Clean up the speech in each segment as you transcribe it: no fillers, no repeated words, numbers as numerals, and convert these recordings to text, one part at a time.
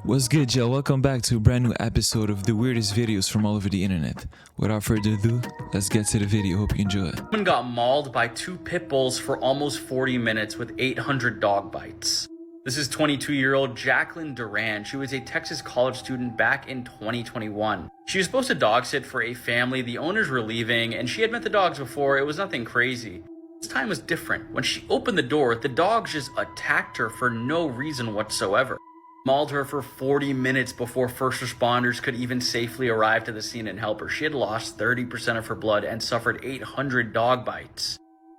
What's good, y'all? Welcome back to a brand new episode of the weirdest videos from all over the internet. Without further ado, let's get to the video. Hope you enjoy it. Woman got mauled by two pit bulls for almost 40 minutes with 800 dog bites. This is 22-year-old Jacqueline Duran. She was a Texas college student back in 2021. She was supposed to dog sit for a family. The owners were leaving, and she had met the dogs before. It was nothing crazy. This time was different. When she opened the door, the dogs just attacked her for no reason whatsoever. Mauled her for 40 minutes before first responders could even safely arrive to the scene and help her. She had lost 30% of her blood and suffered 800 dog bites.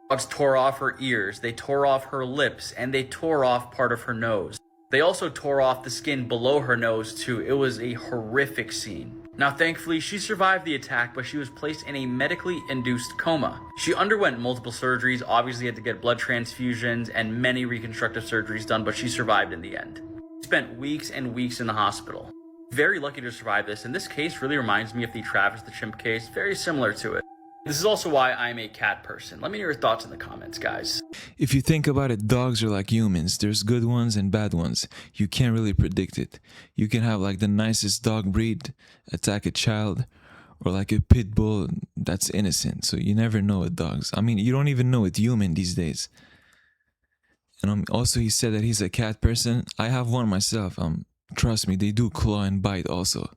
Dogs tore off her ears, they tore off her lips, and they tore off part of her nose. They also tore off the skin below her nose too. It was a horrific scene. Now thankfully she survived the attack, but she was placed in a medically induced coma. She underwent multiple surgeries, obviously had to get blood transfusions and many reconstructive surgeries done, but she survived in the end. She spent weeks and weeks in the hospital. Very lucky to survive this, and this case really reminds me of the Travis the Chimp case, very similar to it. This is also why I'm a cat person. Let me know your thoughts in the comments, guys. If you think about it, dogs are like humans. There's good ones and bad ones. You can't really predict it. You can have like the nicest dog breed attack a child, or like a pit bull that's innocent. So you never know with dogs. I mean, you don't even know with human these days. And also he said that he's a cat person. I have one myself. Trust me, they do claw and bite also.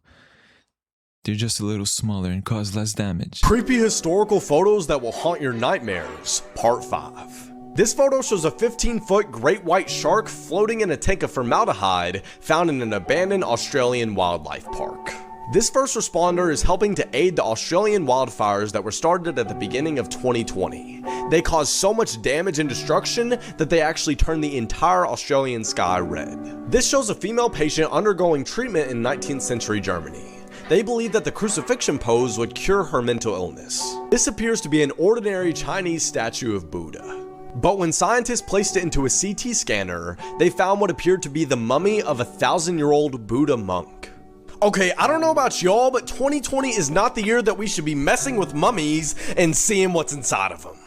They're just a little smaller and cause less damage. Creepy historical photos that will haunt your nightmares, part 5. This photo shows a 15-foot great white shark floating in a tank of formaldehyde found in an abandoned Australian wildlife park. This first responder is helping to aid the Australian wildfires that were started at the beginning of 2020. They caused so much damage and destruction that they actually turned the entire Australian sky red. This shows a female patient undergoing treatment in 19th century Germany. They believe that the crucifixion pose would cure her mental illness. This appears to be an ordinary Chinese statue of Buddha. But when scientists placed it into a CT scanner, they found what appeared to be the mummy of a 1,000-year-old Buddha monk. Okay, I don't know about y'all, but 2020 is not the year that we should be messing with mummies and seeing what's inside of them.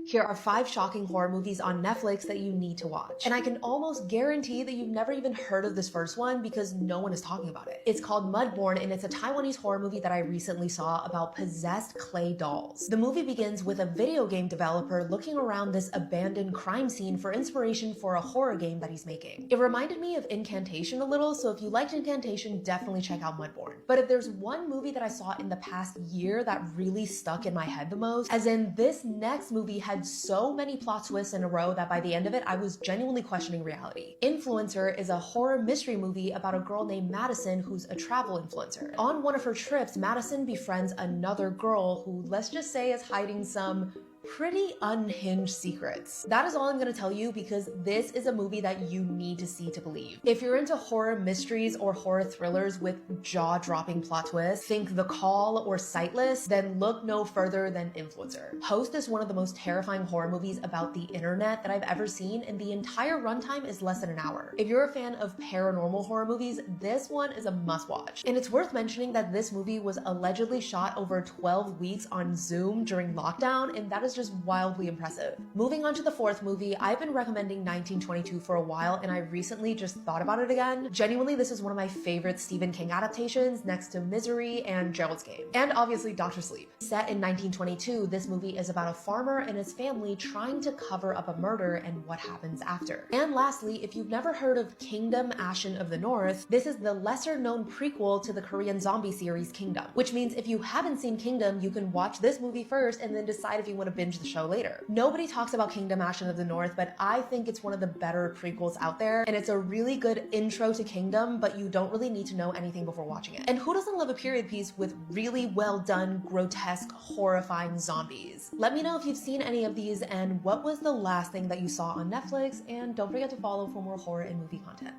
Here are 5 shocking horror movies on Netflix that you need to watch. And I can almost guarantee that you've never even heard of this first one because no one is talking about it. It's called Mudborn, and it's a Taiwanese horror movie that I recently saw about possessed clay dolls. The movie begins with a video game developer looking around this abandoned crime scene for inspiration for a horror game that he's making. It reminded me of Incantation a little, so if you liked Incantation, definitely check out Mudborn. But if there's one movie that I saw in the past year that really stuck in my head the most, as in this next movie had so many plot twists in a row that by the end of it, I was genuinely questioning reality. Influencer is a horror mystery movie about a girl named Madison who's a travel influencer. On one of her trips, Madison befriends another girl who, let's just say, is hiding some pretty unhinged secrets. That is all I'm gonna tell you because this is a movie that you need to see to believe. If you're into horror mysteries or horror thrillers with jaw-dropping plot twists, think The Call or Sightless, then look no further than Influencer. Host is one of the most terrifying horror movies about the internet that I've ever seen, and the entire runtime is less than an hour. If you're a fan of paranormal horror movies, this one is a must-watch. And it's worth mentioning that this movie was allegedly shot over 12 weeks on Zoom during lockdown, and that is just wildly impressive. Moving on to the 4th movie, I've been recommending 1922 for a while, and I recently just thought about it again. Genuinely, this is one of my favorite Stephen King adaptations next to Misery and Gerald's Game, and obviously Dr. Sleep. Set in 1922, this movie is about a farmer and his family trying to cover up a murder and what happens after. And lastly, if you've never heard of Kingdom Ashen of the North, this is the lesser known prequel to the Korean zombie series Kingdom, which means if you haven't seen Kingdom, you can watch this movie first and then decide if you want to binge the show later. Nobody talks about Kingdom Ashen of the North, but I think it's one of the better prequels out there, and it's a really good intro to Kingdom, but you don't really need to know anything before watching it. And who doesn't love a period piece with really well done, grotesque, horrifying zombies? Let me know if you've seen any of these and what was the last thing that you saw on Netflix, and don't forget to follow for more horror and movie content.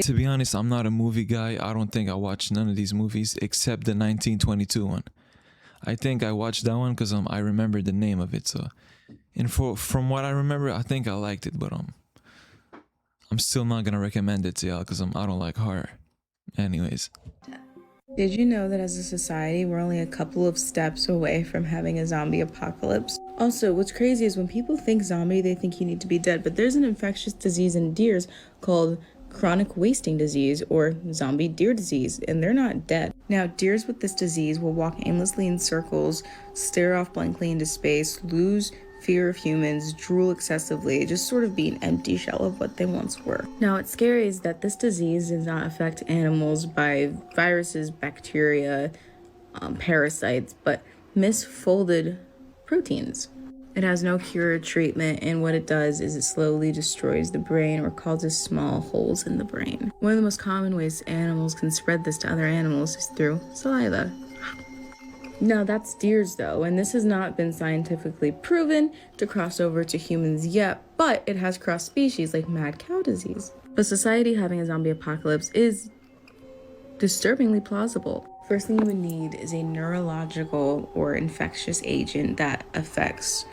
To be honest, I'm not a movie guy. I don't think I watched none of these movies except the 1922 one. I think I watched that one because I remember the name of it. So, and from what I remember, I think I liked it, but I'm still not gonna recommend it to y'all because I don't like horror. Anyways. Did you know that as a society, we're only a couple of steps away from having a zombie apocalypse? Also, what's crazy is when people think zombie, they think you need to be dead, but there's an infectious disease in deers called chronic wasting disease or zombie deer disease, and they're not dead. Now, deers with this disease will walk aimlessly in circles, stare off blankly into space, lose fear of humans, drool excessively, just sort of be an empty shell of what they once were. Now, what's scary is that this disease does not affect animals by viruses, bacteria, parasites, but misfolded proteins. It has no cure or treatment, and what it does is it slowly destroys the brain or causes small holes in the brain. One of the most common ways animals can spread this to other animals is through saliva. Now that's deers though, and this has not been scientifically proven to cross over to humans yet, but it has crossed species like mad cow disease. But society having a zombie apocalypse is disturbingly plausible. First thing you would need is a neurological or infectious agent that affects,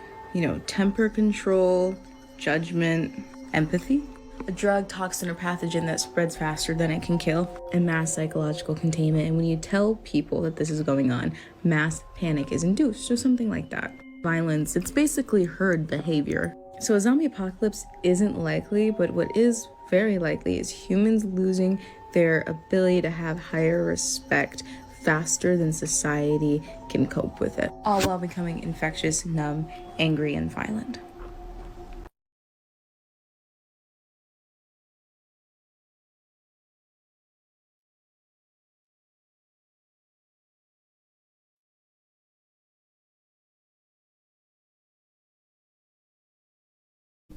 temper control, judgment, empathy. A drug, toxin, or pathogen that spreads faster than it can kill, and mass psychological containment. And when you tell people that this is going on, mass panic is induced, or something like that. Violence, it's basically herd behavior. So a zombie apocalypse isn't likely, but what is very likely is humans losing their ability to have higher respect faster than society can cope with it, all while becoming infectious, numb, angry, and violent.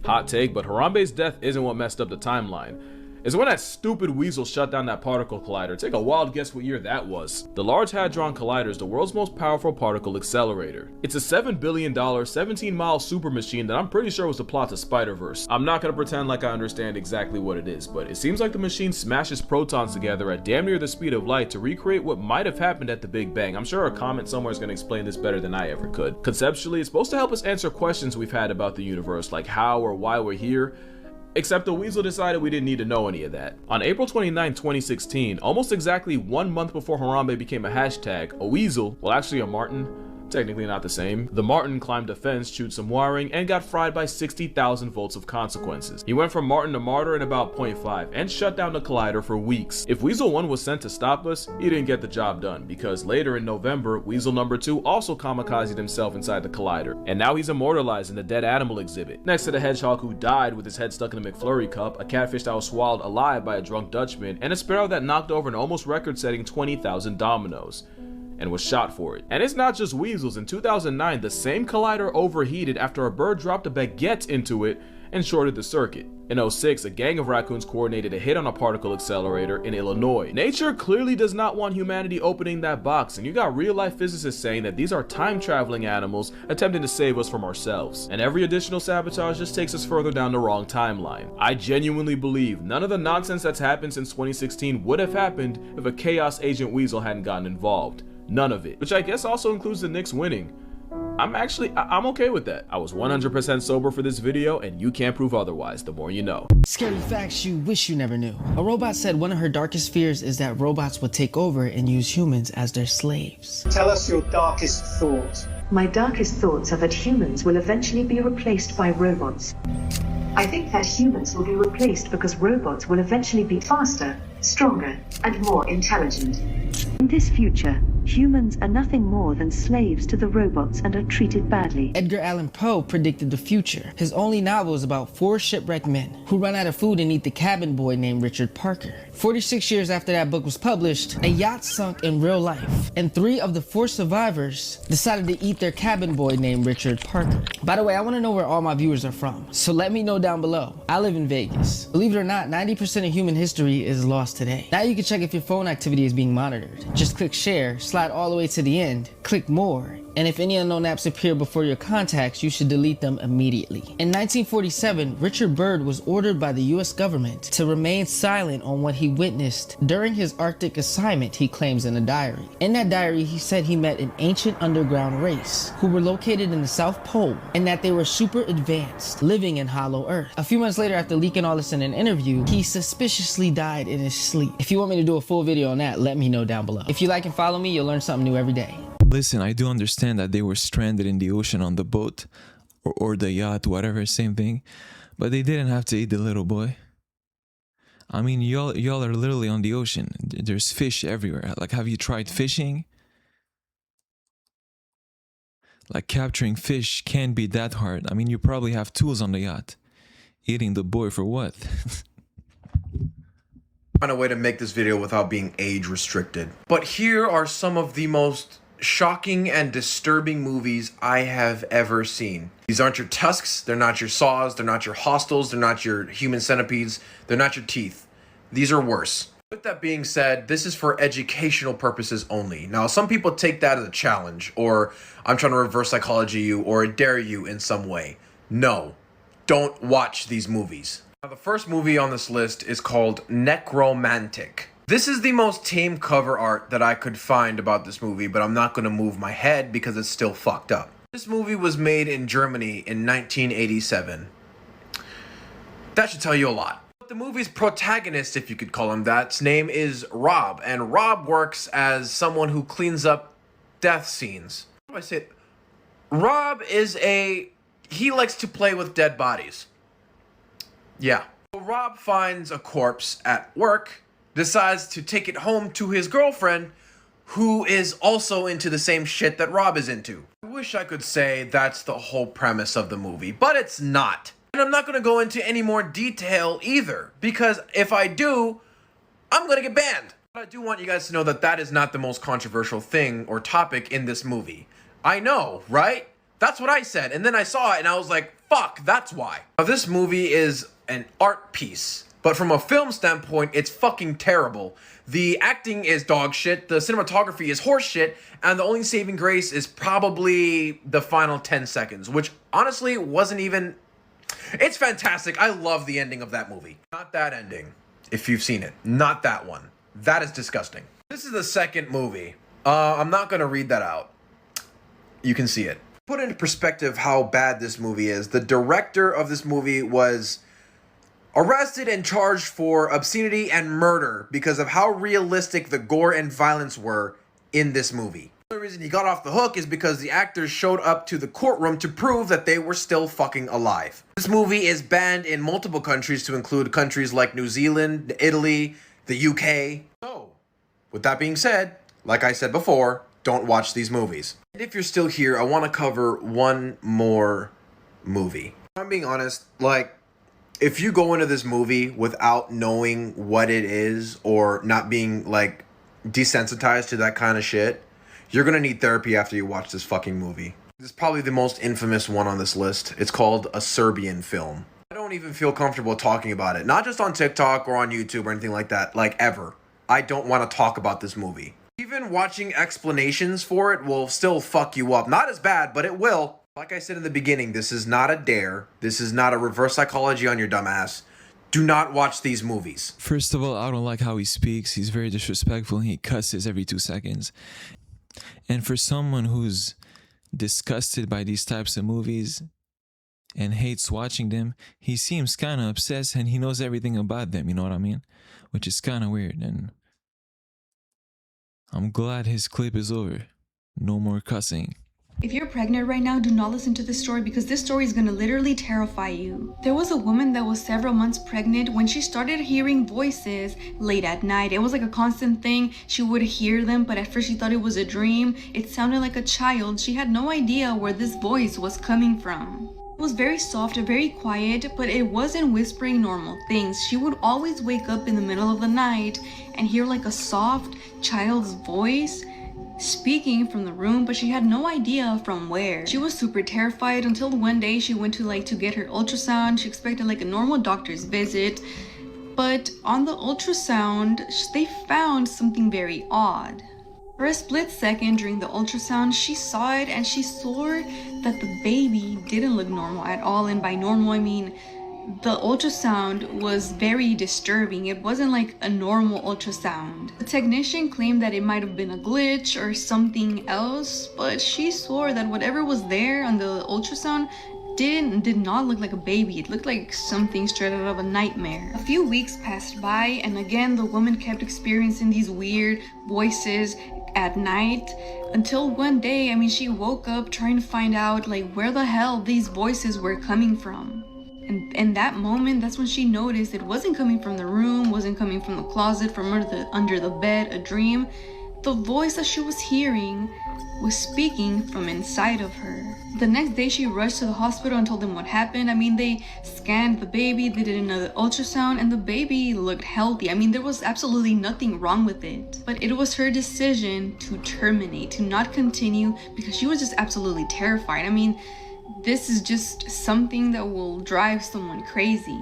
Hot take, but Harambe's death isn't what messed up the timeline. It's when that stupid weasel shut down that particle collider. Take a wild guess what year that was. The Large Hadron Collider is the world's most powerful particle accelerator. It's a $7 billion, 17-mile super machine that I'm pretty sure was the plot to Spider-Verse. I'm not gonna pretend like I understand exactly what it is, but it seems like the machine smashes protons together at damn near the speed of light to recreate what might have happened at the Big Bang. I'm sure a comment somewhere is gonna explain this better than I ever could. Conceptually, it's supposed to help us answer questions we've had about the universe, like how or why we're here. Except the weasel decided we didn't need to know any of that. On April 29, 2016, almost exactly 1 month before Harambe became a hashtag, a weasel, well actually a marten, technically not the same, the marten climbed a fence, chewed some wiring, and got fried by 60,000 volts of consequences. He went from marten to martyr in about 0.5 and shut down the collider for weeks. If Weasel 1 was sent to stop us, he didn't get the job done, because later in November, Weasel number 2 also kamikazed himself inside the collider, and now he's immortalized in the dead animal exhibit, next to the hedgehog who died with his head stuck in a McFlurry cup, a catfish that was swallowed alive by a drunk Dutchman, and a sparrow that knocked over an almost record-setting 20,000 dominoes. And was shot for it. And it's not just weasels. In 2009, the same collider overheated after a bird dropped a baguette into it and shorted the circuit. In 2006, a gang of raccoons coordinated a hit on a particle accelerator in Illinois. Nature clearly does not want humanity opening that box, and you got real-life physicists saying that these are time-traveling animals attempting to save us from ourselves. And every additional sabotage just takes us further down the wrong timeline. I genuinely believe none of the nonsense that's happened since 2016 would have happened if a Chaos Agent Weasel hadn't gotten involved. None of it. Which I guess also includes the Knicks winning. I'm okay with that. I was 100% sober for this video, and you can't prove otherwise, the more you know. Scary facts you wish you never knew. A robot said one of her darkest fears is that robots would take over and use humans as their slaves. Tell us your darkest thought. My darkest thoughts are that humans will eventually be replaced by robots. I think that humans will be replaced because robots will eventually be faster, stronger, and more intelligent. In this future, humans are nothing more than slaves to the robots and are treated badly. Edgar Allan Poe predicted the future. His only novel is about 4 shipwrecked men who run out of food and eat the cabin boy named Richard Parker. 46 years after that book was published, a yacht sunk in real life, and 3 of the 4 survivors decided to eat their cabin boy named Richard Parker. By the way, I want to know where all my viewers are from, so let me know down below. I live in Vegas. Believe it or not, 90% of human history is lost today. Now you can check if your phone activity is being monitored. Just click share, slide all the way to the end, click more. And if any unknown apps appear before your contacts, you should delete them immediately. In 1947, Richard Byrd was ordered by the US government to remain silent on what he witnessed during his Arctic assignment, he claims in a diary. In that diary, he said he met an ancient underground race who were located in the South Pole and that they were super advanced, living in Hollow Earth. A few months later, after leaking all this in an interview, he suspiciously died in his sleep. If you want me to do a full video on that, let me know down below. If you like and follow me, you'll learn something new every day. Listen, I do understand that they were stranded in the ocean on the boat or the yacht, whatever, same thing. But they didn't have to eat the little boy. I mean, y'all are literally on the ocean. There's fish everywhere. Like, have you tried fishing? Like, capturing fish can't be that hard. I mean, you probably have tools on the yacht. Eating the boy for what? Find a way to make this video without being age restricted. But here are some of the most shocking and disturbing movies I have ever seen. These aren't your tusks, they're not your saws, they're not your hostels, they're not your human centipedes, they're not your teeth. These are worse. With that being said, this is for educational purposes only. Now, some people take that as a challenge, or I'm trying to reverse psychology you, or dare you in some way. No, don't watch these movies. Now, the first movie on this list is called Necromantic. This is the most tame cover art that I could find about this movie, but I'm not going to move my head because it's still fucked up. This movie was made in Germany in 1987. That should tell you a lot. The movie's protagonist, if you could call him that, his name is Rob, and Rob works as someone who cleans up death scenes. How do I say it? Rob is he likes to play with dead bodies. Yeah. So Rob finds a corpse at work, decides to take it home to his girlfriend, who is also into the same shit that Rob is into. I wish I could say that's the whole premise of the movie, but it's not. And I'm not going to go into any more detail either, because if I do, I'm going to get banned. But I do want you guys to know that that is not the most controversial thing or topic in this movie. I know, right? That's what I said, and then I saw it and I was like, fuck, that's why. Now, this movie is an art piece. But from a film standpoint, it's fucking terrible. The acting is dog shit, the cinematography is horse shit, and the only saving grace is probably the final 10 seconds, which honestly wasn't even... It's fantastic. I love the ending of that movie. Not that ending, if you've seen it. Not that one. That is disgusting. This is the second movie. I'm not going to read that out. You can see it. Put into perspective how bad this movie is. The director of this movie was arrested and charged for obscenity and murder because of how realistic the gore and violence were in this movie. The reason he got off the hook is because the actors showed up to the courtroom to prove that they were still fucking alive. This movie is banned in multiple countries to include countries like New Zealand, Italy, the UK. So, with that being said, like I said before, don't watch these movies. And if you're still here, I want to cover one more movie. If I'm being honest, like, if you go into this movie without knowing what it is or not being, like, desensitized to that kind of shit, you're gonna need therapy after you watch this fucking movie. This is probably the most infamous one on this list. It's called a Serbian film. I don't even feel comfortable talking about it. Not just on TikTok or on YouTube or anything like that, like ever. I don't want to talk about this movie. Even watching explanations for it will still fuck you up. Not as bad, but it will. Like I said in the beginning, this is not a dare. This is not a reverse psychology on your dumbass. Do not watch these movies. First of all, I don't like how he speaks. He's very disrespectful. He cusses every 2 seconds. And for someone who's disgusted by these types of movies and hates watching them, he seems kind of obsessed and he knows everything about them, you know what I mean? Which is kind of weird, and I'm glad his clip is over. No more cussing. If you're pregnant right now, do not listen to this story because this story is going to literally terrify you. There was a woman that was several months pregnant when she started hearing voices late at night. It was like a constant thing. She would hear them, but at first she thought it was a dream. It sounded like a child. She had no idea where this voice was coming from. It was very soft and very quiet, but it wasn't whispering normal things. She would always wake up in the middle of the night and hear like a soft child's voice speaking from the room, but she had no idea from where. She was super terrified until one day she went to get her ultrasound. She expected like a normal doctor's visit, but on the ultrasound they found something very odd. For a split second during the ultrasound, she saw it and she saw that the baby didn't look normal at all. And by normal, I mean the ultrasound was very disturbing. It wasn't like a normal ultrasound. The technician claimed that it might have been a glitch or something else, but she swore that whatever was there on the ultrasound did not look like a baby. It looked like something straight out of a nightmare. A few weeks passed by, and again the woman kept experiencing these weird voices at night, until one day, I mean, she woke up trying to find out like where the hell these voices were coming from. And that moment, that's when she noticed it wasn't coming from the room, wasn't coming from the closet, from under the bed, a dream. The voice that she was hearing was speaking from inside of her. The next day, she rushed to the hospital and told them what happened. I mean, they scanned the baby, they did another ultrasound, and the baby looked healthy. I mean, there was absolutely nothing wrong with it. But it was her decision to terminate, to not continue, because she was just absolutely terrified. I mean, this is just something that will drive someone crazy.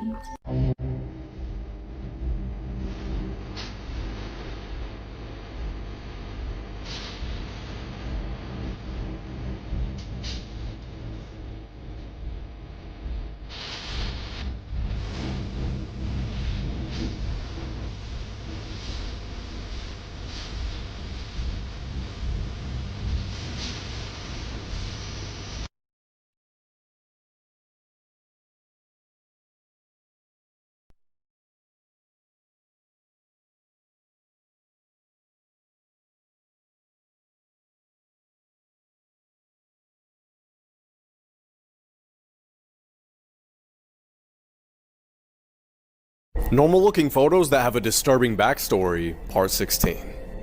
Normal looking photos that have a disturbing backstory, part 16.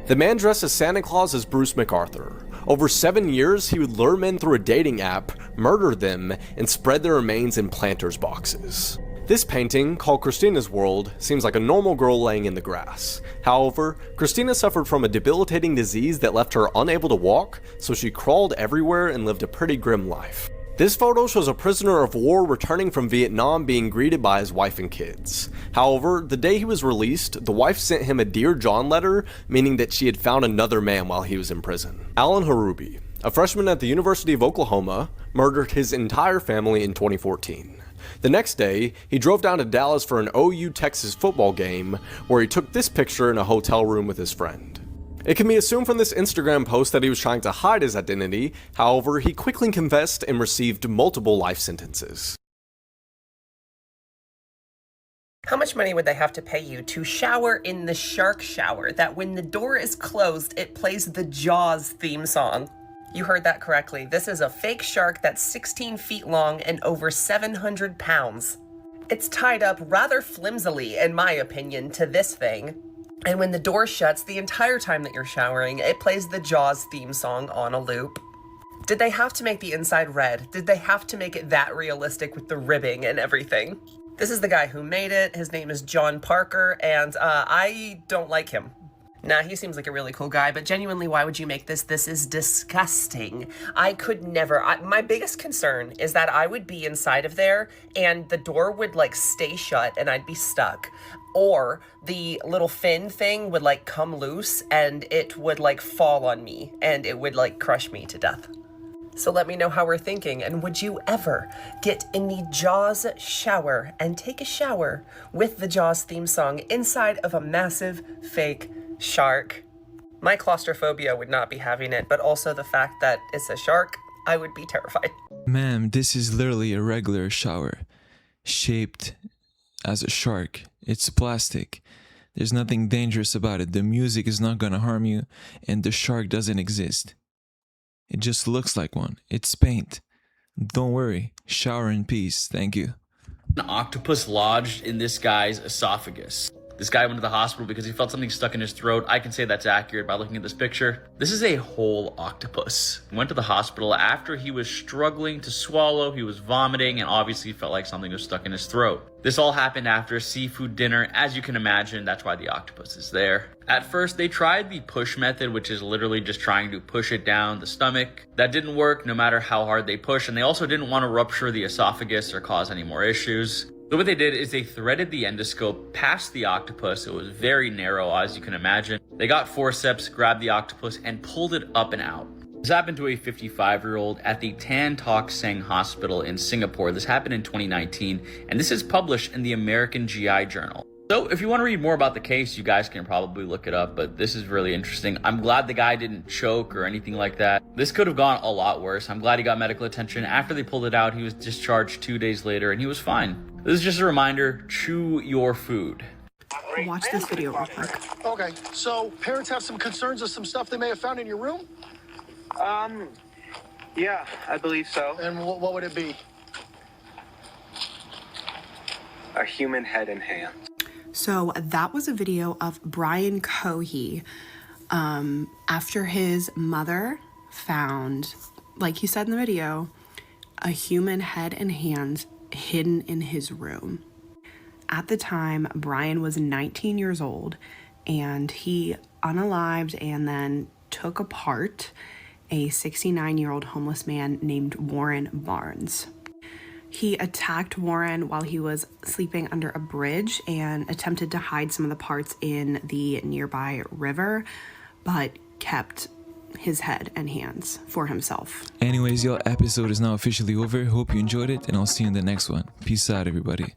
The man dressed as Santa Claus is Bruce MacArthur. Over 7 years, he would lure men through a dating app, murder them, and spread their remains in planters boxes. This painting, called Christina's World, seems like a normal girl laying in the grass. However, Christina suffered from a debilitating disease that left her unable to walk, so she crawled everywhere and lived a pretty grim life. This photo shows a prisoner of war returning from Vietnam being greeted by his wife and kids. However, the day he was released, the wife sent him a Dear John letter, meaning that she had found another man while he was in prison. Alan Harubi, a freshman at the University of Oklahoma, murdered his entire family in 2014. The next day, he drove down to Dallas for an OU Texas football game, where he took this picture in a hotel room with his friend. It can be assumed from this Instagram post that he was trying to hide his identity. However, he quickly confessed and received multiple life sentences. How much money would they have to pay you to shower in the shark shower that when the door is closed, it plays the Jaws theme song? You heard that correctly. This is a fake shark that's 16 feet long and over 700 pounds. It's tied up rather flimsily, in my opinion, to this thing. And when the door shuts, the entire time that you're showering, it plays the Jaws theme song on a loop. Did they have to make the inside red? Did they have to make it that realistic with the ribbing and everything? This is the guy who made it. His name is John Parker, and I don't like him. Nah, he seems like a really cool guy, but genuinely, why would you make this? This is disgusting. I could never. My biggest concern is that I would be inside of there and the door would like stay shut and I'd be stuck. Or the little fin thing would like come loose and it would like fall on me and it would like crush me to death. So let me know how we're thinking, and would you ever get in the Jaws shower and take a shower with the Jaws theme song inside of a massive fake shark? My claustrophobia would not be having it, but also the fact that it's a shark, I would be terrified. Ma'am, this is literally a regular shower, shaped as a shark. It's plastic. There's nothing dangerous about it. The music is not gonna harm you, and the shark doesn't exist. It just looks like one. It's paint. Don't worry. Shower in peace. Thank you. An octopus lodged in this guy's esophagus. This guy went to the hospital because he felt something stuck in his throat. I can say that's accurate by looking at this picture. This is a whole octopus. He went to the hospital after he was struggling to swallow. He was vomiting and obviously felt like something was stuck in his throat. This all happened after a seafood dinner. As you can imagine, that's why the octopus is there. At first, they tried the push method, which is literally just trying to push it down the stomach. That didn't work no matter how hard they push, and they also didn't want to rupture the esophagus or cause any more issues. So what they did is they threaded the endoscope past the octopus. It was very narrow, as you can imagine. They got forceps, grabbed the octopus, and pulled it up and out. This happened to a 55-year-old at the Tan Tock Seng Hospital in Singapore. This happened in 2019, and this is published in the American GI Journal. So if you want to read more about the case, you guys can probably look it up, but this is really interesting. I'm glad the guy didn't choke or anything like that. This could have gone a lot worse. I'm glad he got medical attention. After they pulled it out, he was discharged 2 days later, and he was fine. This is just a reminder, chew your food. Watch this video real quick. Okay, so parents have some concerns of some stuff they may have found in your room? Yeah, I believe so. And what would it be? A human head and hands. So that was a video of Brian Cohey after his mother found, like he said in the video, a human head and hands hidden in his room. At the time, Brian was 19 years old, and he unalived and then took apart a 69-year-old homeless man named Warren Barnes. He attacked Warren while he was sleeping under a bridge and attempted to hide some of the parts in the nearby river, but kept his head and hands for himself. Anyways, your episode is now officially over. Hope you enjoyed it, and I'll see you in the next one. Peace out, everybody.